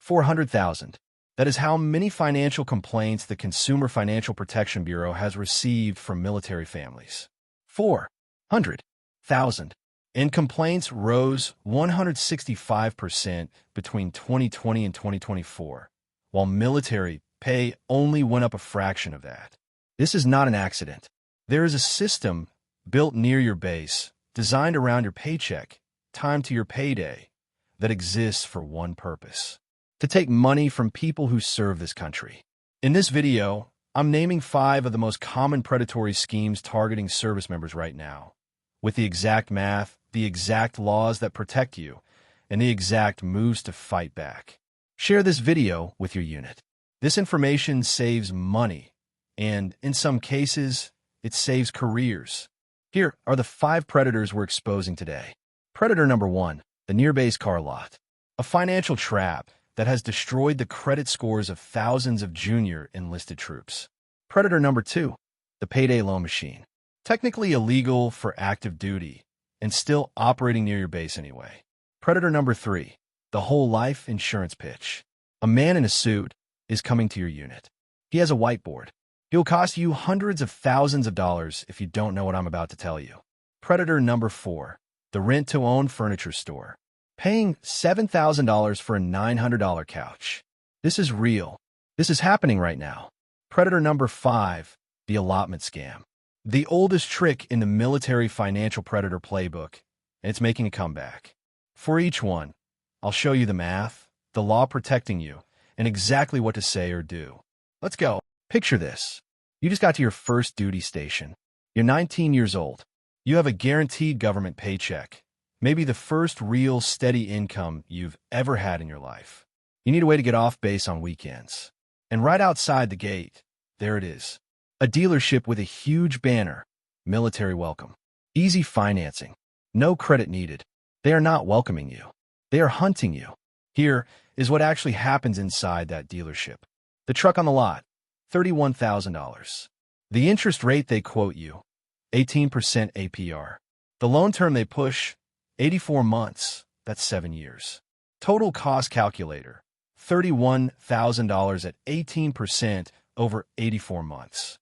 400,000. That is how many financial complaints the Consumer Financial Protection Bureau has received from military families. 400,000. And complaints rose 165% between 2020 and 2024, while military pay only went up a fraction of that. This is not an accident. There is a system built near your base, designed around your paycheck, timed to your payday, that exists for one purpose: to take money from people who serve this country. In this video, I'm naming 5 of the most common predatory schemes targeting service members right now, with the exact math, the exact laws that protect you, and the exact moves to fight back. Share this video with your unit. This information saves money, and in some cases, it saves careers. Here are the 5 predators we're exposing today. Predator number 1, the near-base car lot. A financial trap that has destroyed the credit scores of thousands of junior enlisted troops. Predator number 2, the payday loan machine. Technically illegal for active duty, and still operating near your base anyway. Predator number 3, the whole life insurance pitch. A man in a suit is coming to your unit. He has a whiteboard. He'll cost you hundreds of thousands of dollars if you don't know what I'm about to tell you. Predator number 4, the rent-to-own furniture store. Paying $7,000 for a $900 couch. This is real. This is happening right now. Predator number 5, the allotment scam. The oldest trick in the military financial predator playbook, and it's making a comeback. For each one, I'll show you the math, the law protecting you, and exactly what to say or do. Let's go. Picture this. You just got to your first duty station. You're 19 years old. You have a guaranteed government paycheck. Maybe the first real steady income you've ever had in your life. You need a way to get off base on weekends. And right outside the gate, there it is. A dealership with a huge banner. Military welcome. Easy financing. No credit needed. They are not welcoming you. They are hunting you. Here is what actually happens inside that dealership. The truck on the lot, $31,000. The interest rate they quote you, 18% APR. The loan term they push, 84 months, that's 7 years. Total cost calculator, $31,000 at 18% over 84 months.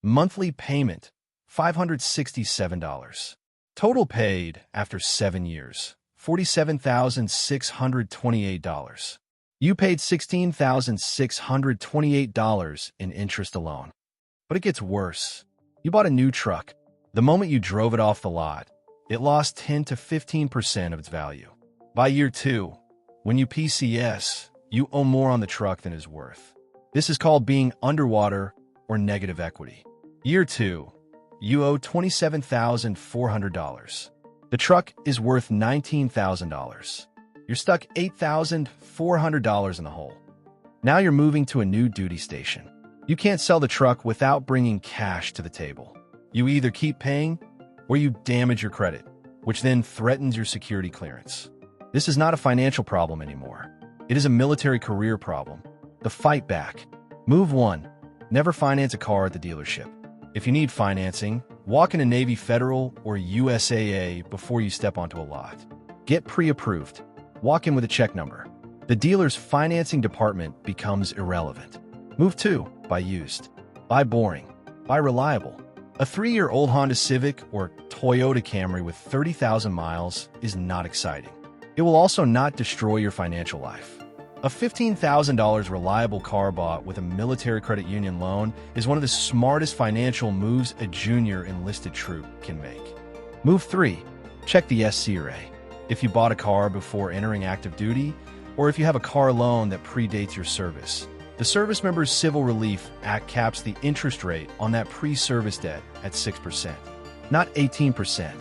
Monthly payment, $567. Total paid after 7 years, $47,628. You paid $16,628 in interest alone. But it gets worse. You bought a new truck. The moment you drove it off the lot, it lost 10 to 15% of its value. By year 2, when you PCS, you owe more on the truck than is worth. This is called being underwater or negative equity. Year 2, you owe $27,400. The truck is worth $19,000. You're stuck $8,400 in the hole. Now you're moving to a new duty station. You can't sell the truck without bringing cash to the table. You either keep paying or you damage your credit, which then threatens your security clearance. This is not a financial problem anymore. It is a military career problem. The fight back. Move 1. Never finance a car at the dealership. If you need financing, walk in a Navy Federal or USAA before you step onto a lot. Get pre-approved. Walk in with a check number. The dealer's financing department becomes irrelevant. Move 2. Buy used. Buy boring. Buy reliable. A 3-year-old Honda Civic or Toyota Camry with 30,000 miles is not exciting. It will also not destroy your financial life. A $15,000 reliable car bought with a military credit union loan is one of the smartest financial moves a junior enlisted troop can make. Move 3. Check the SCRA. If you bought a car before entering active duty, or if you have a car loan that predates your service, the Service Members Civil Relief Act caps the interest rate on that pre-service debt at 6%. Not 18%,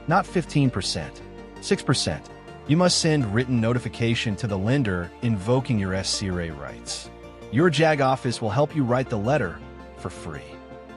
not 15%, 6%. You must send written notification to the lender invoking your SCRA rights. Your JAG office will help you write the letter for free.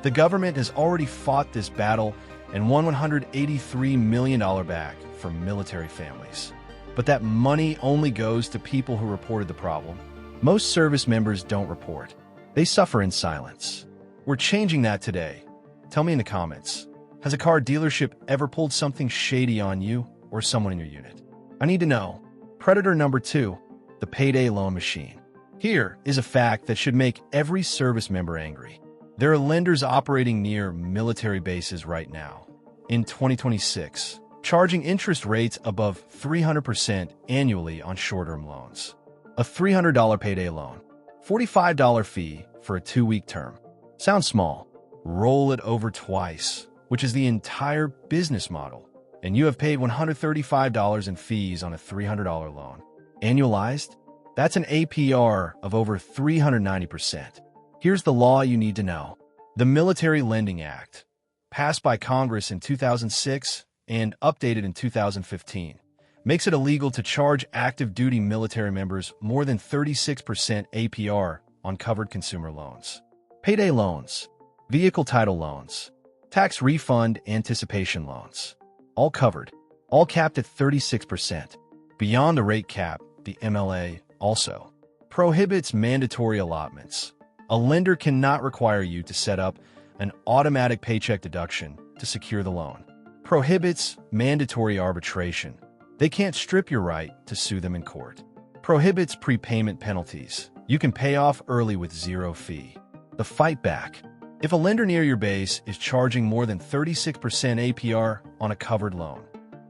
The government has already fought this battle and won $183 million back from military families. But that money only goes to people who reported the problem. Most service members don't report. They suffer in silence. We're changing that today. Tell me in the comments, has a car dealership ever pulled something shady on you or someone in your unit? I need to know. Predator number 2, the payday loan machine. Here is a fact that should make every service member angry. There are lenders operating near military bases right now, in 2026, charging interest rates above 300% annually on short-term loans. A $300 payday loan, $45 fee for a 2-week term. Sounds small. Roll it over twice, which is the entire business model, and you have paid $135 in fees on a $300 loan. Annualized, that's an APR of over 390%. Here's the law you need to know. The Military Lending Act, passed by Congress in 2006 and updated in 2015, makes it illegal to charge active duty military members more than 36% APR on covered consumer loans. Payday loans, vehicle title loans, tax refund anticipation loans, all covered, all capped at 36%. Beyond the rate cap, the MLA also prohibits mandatory allotments. A lender cannot require you to set up an automatic paycheck deduction to secure the loan. Prohibits mandatory arbitration. They can't strip your right to sue them in court. Prohibits prepayment penalties. You can pay off early with zero fee. The fight back. If a lender near your base is charging more than 36% APR on a covered loan,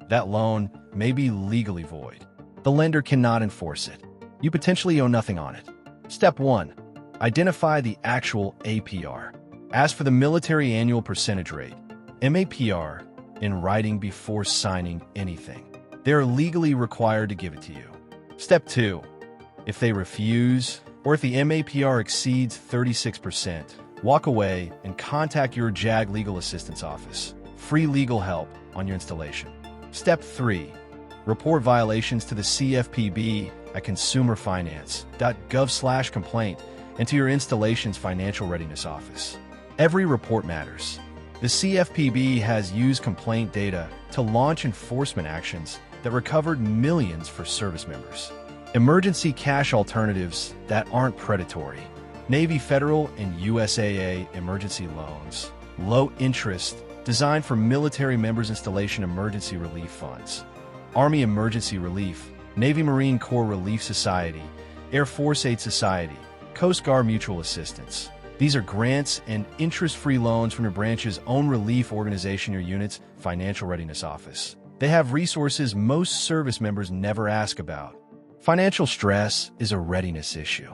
that loan may be legally void. The lender cannot enforce it. You potentially owe nothing on it. Step 1. Identify the actual APR. Ask for the military annual percentage rate, MAPR, in writing before signing anything. They are legally required to give it to you. Step 2. If they refuse, or if the MAPR exceeds 36%, walk away and contact your JAG Legal Assistance Office. Free legal help on your installation. Step 3. Report violations to the CFPB at consumerfinance.gov/complaint and to your installation's financial readiness office. Every report matters. The CFPB has used complaint data to launch enforcement actions that recovered millions for service members. Emergency cash alternatives that aren't predatory. Navy Federal and USAA emergency loans. Low interest, designed for military members' installation emergency relief funds. Army Emergency Relief, Navy Marine Corps Relief Society, Air Force Aid Society, Coast Guard Mutual Assistance. These are grants and interest-free loans from your branch's own relief organization or unit's financial readiness office. They have resources most service members never ask about. Financial stress is a readiness issue.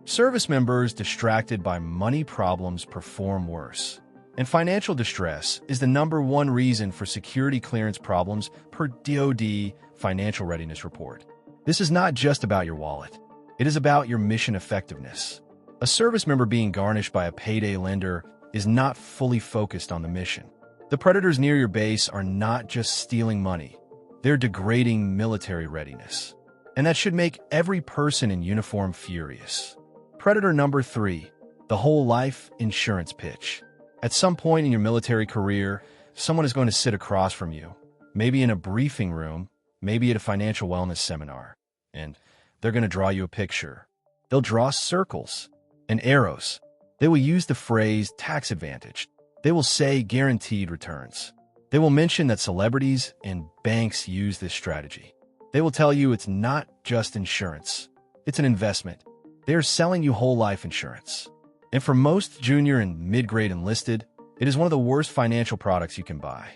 Service members distracted by money problems perform worse. And financial distress is the #1 reason for security clearance problems per DoD Financial Readiness Report. This is not just about your wallet. It is about your mission effectiveness. A service member being garnished by a payday lender is not fully focused on the mission. The predators near your base are not just stealing money. They're degrading military readiness. And that should make every person in uniform furious. Predator number 3, the whole life insurance pitch. At some point in your military career, someone is going to sit across from you, maybe in a briefing room, maybe at a financial wellness seminar, and they're going to draw you a picture. They'll draw circles and arrows. They will use the phrase tax advantage. They will say guaranteed returns. They will mention that celebrities and banks use this strategy. They will tell you it's not just insurance. It's an investment. They are selling you whole life insurance. And for most junior and mid-grade enlisted, it is one of the worst financial products you can buy.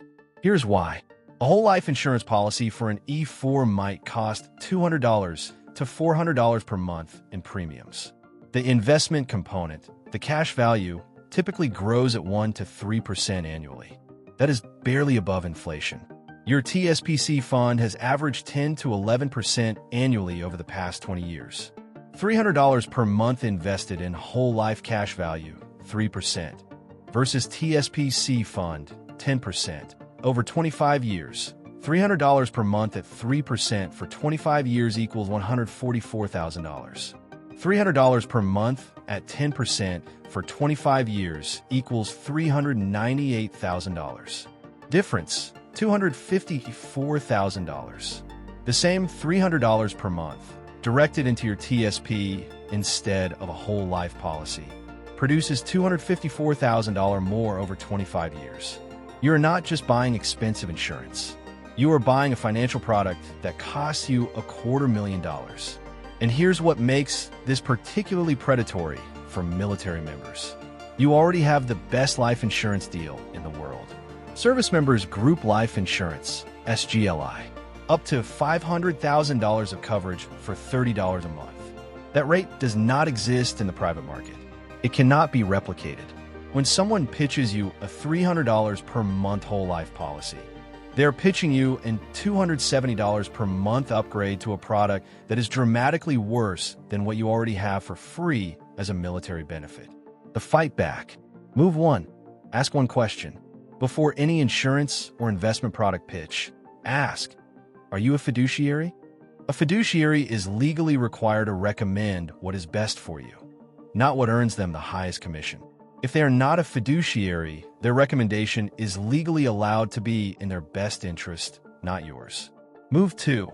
Here's why. A whole life insurance policy for an E4 might cost $200 to $400 per month in premiums. The investment component, the cash value, typically grows at 1 to 3% annually. That is barely above inflation. Your TSPC fund has averaged 10 to 11% annually over the past 20 years. $300 per month invested in whole life cash value, 3%, versus TSPC fund, 10, over 25 years. $300 per month at 3% for 25 years equals $144,000. $300 per month at 10% for 25 years equals $398,000. Difference, $254,000. The same $300 per month, directed into your TSP instead of a whole life policy, produces $254,000 more over 25 years. You are not just buying expensive insurance. You are buying a financial product that costs you $250,000. And here's what makes this particularly predatory for military members. You already have the best life insurance deal in the world. Service members group life insurance, SGLI, up to $500,000 of coverage for $30 a month. That rate does not exist in the private market. It cannot be replicated. When someone pitches you a $300 per month whole life policy, they're pitching you a $270 per month upgrade to a product that is dramatically worse than what you already have for free as a military benefit. The fight back. Move 1. Ask one question. Before any insurance or investment product pitch, ask, are you a fiduciary? A fiduciary is legally required to recommend what is best for you, not what earns them the highest commission. If they are not a fiduciary, their recommendation is legally allowed to be in their best interest, not yours. Move 2.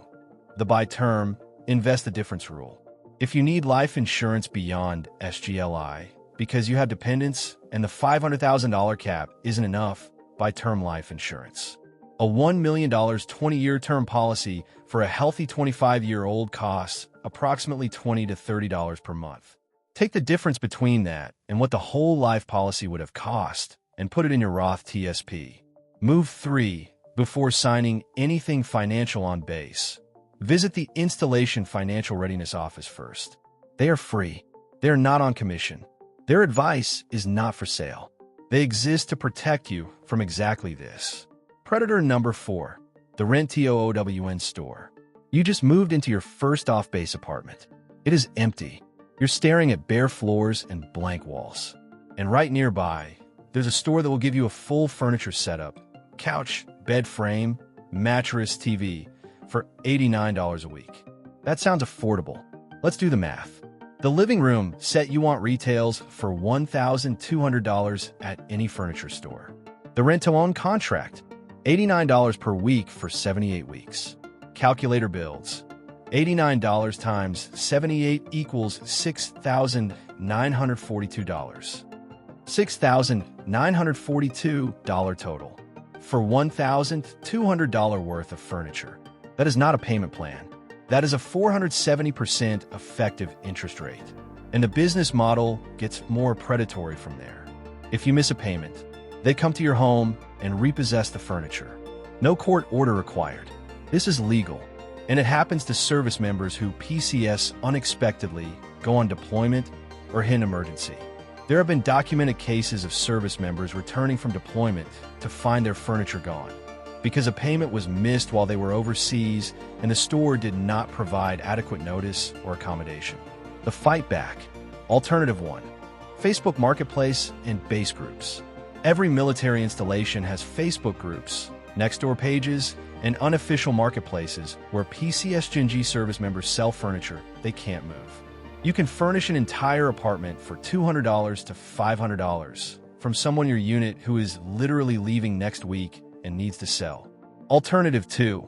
The by term, invest the difference rule. If you need life insurance beyond SGLI because you have dependents and the $500,000 cap isn't enough, buy term life insurance. A $1 million 20-year term policy for a healthy 25-year-old costs approximately $20 to $30 per month. Take the difference between that and what the whole life policy would have cost and put it in your Roth TSP. Move 3. Before signing anything financial on base, visit the Installation Financial Readiness Office first. They are free. They are not on commission. Their advice is not for sale. They exist to protect you from exactly this. Predator number 4. The Rent-To-OWN store. You just moved into your first off-base apartment. It is empty. You're staring at bare floors and blank walls. And right nearby, there's a store that will give you a full furniture setup, couch, bed frame, mattress, TV, for $89 a week. That sounds affordable. Let's do the math. The living room set you want retails for $1,200 at any furniture store. The rent-to-own contract, $89 per week for 78 weeks. Calculator builds. $89 times 78 equals $6,942. $6,942 total for $1,200 worth of furniture. That is not a payment plan. That is a 470% effective interest rate. And the business model gets more predatory from there. If you miss a payment, they come to your home and repossess the furniture. No court order required. This is legal. And it happens to service members who PCS unexpectedly, go on deployment, or hit an emergency. There have been documented cases of service members returning from deployment to find their furniture gone because a payment was missed while they were overseas and the store did not provide adequate notice or accommodation. The fight back. Alternative 1. Facebook Marketplace and base groups. Every military installation has Facebook groups, next-door pages, and unofficial marketplaces where PCS-Gen-G service members sell furniture they can't move. You can furnish an entire apartment for $200 to $500 from someone in your unit who is literally leaving next week and needs to sell. Alternative 2.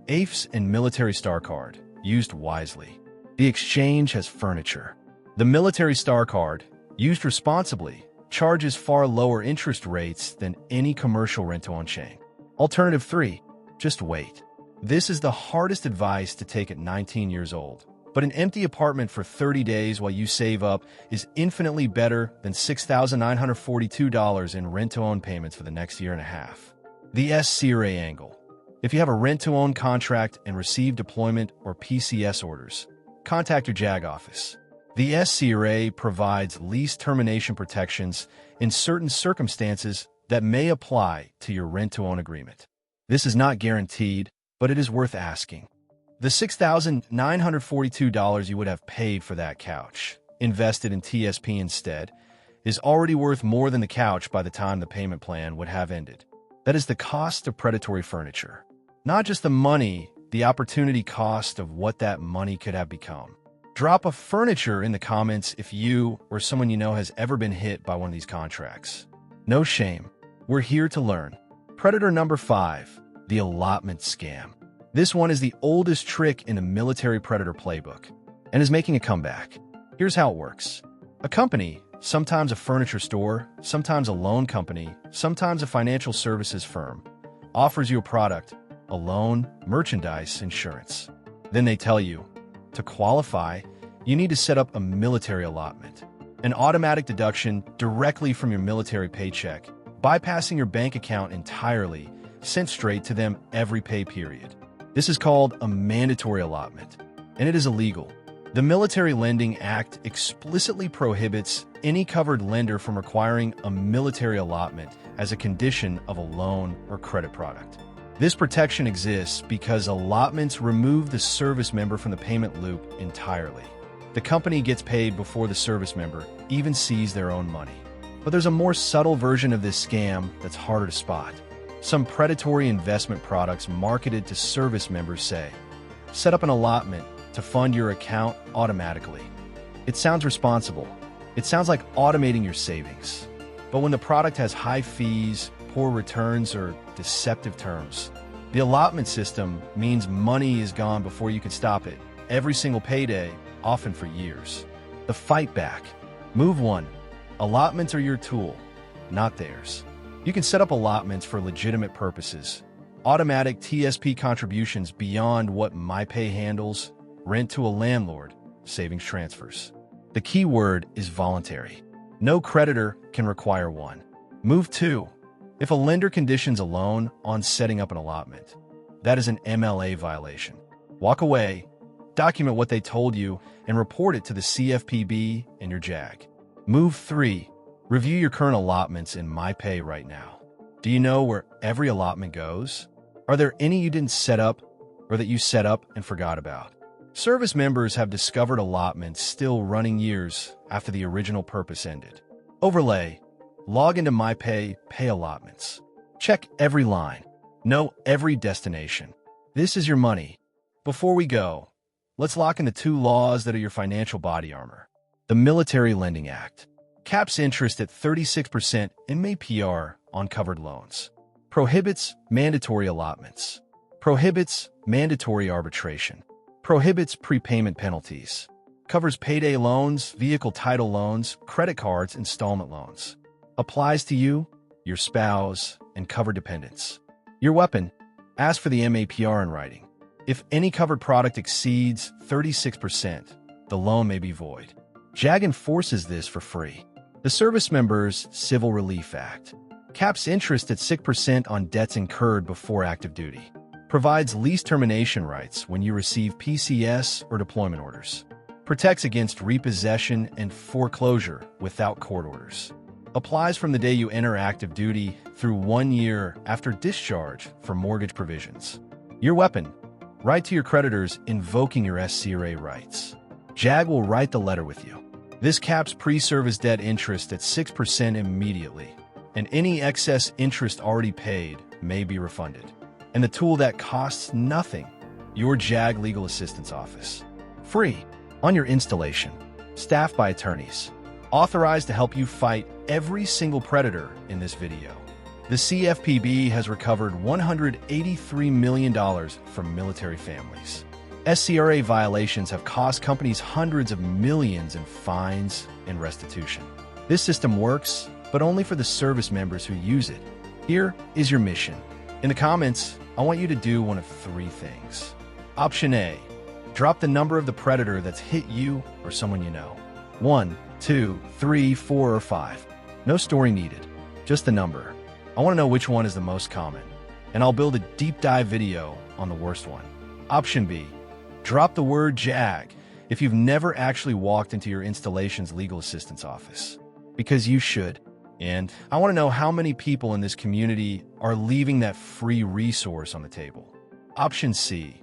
AFES and Military Star Card, used wisely. The exchange has furniture. The Military Star Card, used responsibly, charges far lower interest rates than any commercial rent-to-own chain. Alternative 3. Just wait. This is the hardest advice to take at 19 years old. But an empty apartment for 30 days while you save up is infinitely better than $6,942 in rent-to-own payments for the next year and a half. The SCRA angle. If you have a rent-to-own contract and receive deployment or PCS orders, contact your JAG office. The SCRA provides lease termination protections in certain circumstances that may apply to your rent-to-own agreement. This is not guaranteed, but it is worth asking. The $6,942 you would have paid for that couch, invested in TSP instead, is already worth more than the couch by the time the payment plan would have ended. That is the cost of predatory furniture. Not just the money, the opportunity cost of what that money could have become. Drop a furniture in the comments if you or someone you know has ever been hit by one of these contracts. No shame. We're here to learn. Predator number 5, the allotment scam. This one is the oldest trick in the military predator playbook and is making a comeback. Here's how it works. A company, sometimes a furniture store, sometimes a loan company, sometimes a financial services firm, offers you a product, a loan, merchandise, insurance. Then they tell you, To qualify, you need to set up a military allotment, an automatic deduction directly from your military paycheck, bypassing your bank account entirely, sent straight to them every pay period. This is called a mandatory allotment, and it is illegal. The Military Lending Act explicitly prohibits any covered lender from requiring a military allotment as a condition of a loan or credit product. This protection exists because allotments remove the service member from the payment loop entirely. The company gets paid before the service member even sees their own money. But there's a more subtle version of this scam that's harder to spot. Some predatory investment products marketed to service members say, "Set up an allotment to fund your account automatically." It sounds responsible. It sounds like automating your savings. But when the product has high fees, poor returns, or deceptive terms, the allotment system means money is gone before you can stop it, every single payday, often for years. The fight back. Move 1. Allotments are your tool, not theirs. You can set up allotments for legitimate purposes. Automatic TSP contributions beyond what MyPay handles, rent to a landlord, savings transfers. The key word is voluntary. No creditor can require one. Move 2. If a lender conditions a loan on setting up an allotment, that is an MLA violation. Walk away, document what they told you, and report it to the CFPB and your JAG. Move 3. Review your current allotments in MyPay right now. Do you know where every allotment goes? Are there any you didn't set up or that you set up and forgot about? Service members have discovered allotments still running years after the original purpose ended. Overlay. Log into MyPay, pay allotments. Check every line. Know every destination. This is your money. Before we go, let's lock in the 2 laws that are your financial body armor. The Military Lending Act caps interest at 36% MAPR on covered loans. Prohibits mandatory allotments. Prohibits mandatory arbitration. Prohibits prepayment penalties. Covers payday loans, vehicle title loans, credit cards, installment loans. Applies to you, your spouse, and covered dependents. Your weapon. Ask for the MAPR in writing. If any covered product exceeds 36%, the loan may be void. JAG enforces this for free. The Service Members Civil Relief Act caps interest at 6% on debts incurred before active duty. Provides lease termination rights when you receive PCS or deployment orders. Protects against repossession and foreclosure without court orders. Applies from the day you enter active duty through 1 year after discharge for mortgage provisions. Your weapon. Write to your creditors invoking your SCRA rights. JAG will write the letter with you. This caps pre-service debt interest at 6% immediately, and any excess interest already paid may be refunded. And the tool that costs nothing, your JAG Legal Assistance Office. Free, on your installation, staffed by attorneys, authorized to help you fight every single predator in this video. The CFPB has recovered $183 million from military families. SCRA violations have cost companies hundreds of millions in fines and restitution. This system works, but only for the service members who use it. Here is your mission. In the comments, I want you to do one of 3 things. Option A, drop the number of the predator that's hit you or someone you know. 1, 2, 3, 4, or 5. No story needed, just the number. I want to know which one is the most common, and I'll build a deep dive video on the worst one. Option B, drop the word JAG if you've never actually walked into your installation's legal assistance office, because you should. And I want to know how many people in this community are leaving that free resource on the table. Option C,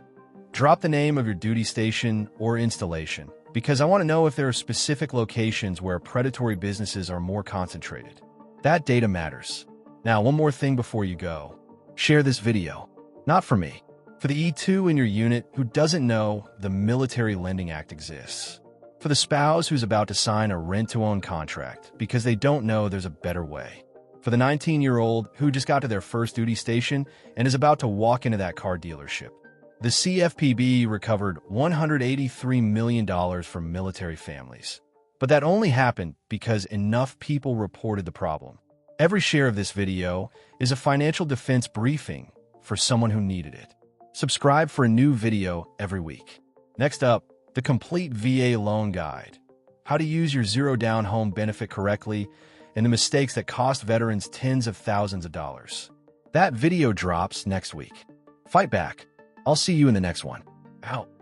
drop the name of your duty station or installation, because I want to know if there are specific locations where predatory businesses are more concentrated. That data matters. Now, one more thing before you go. Share this video. Not for me. For the E2 in your unit who doesn't know the Military Lending Act exists. For the spouse who's about to sign a rent-to-own contract because they don't know there's a better way. For the 19-year-old who just got to their first duty station and is about to walk into that car dealership. The CFPB recovered $183 million from military families. But that only happened because enough people reported the problem. Every share of this video is a financial defense briefing for someone who needed it. Subscribe for a new video every week. Next up, the complete VA loan guide, how to use your zero-down home benefit correctly, and the mistakes that cost veterans tens of thousands of dollars. That video drops next week. Fight back. I'll see you in the next one. Out.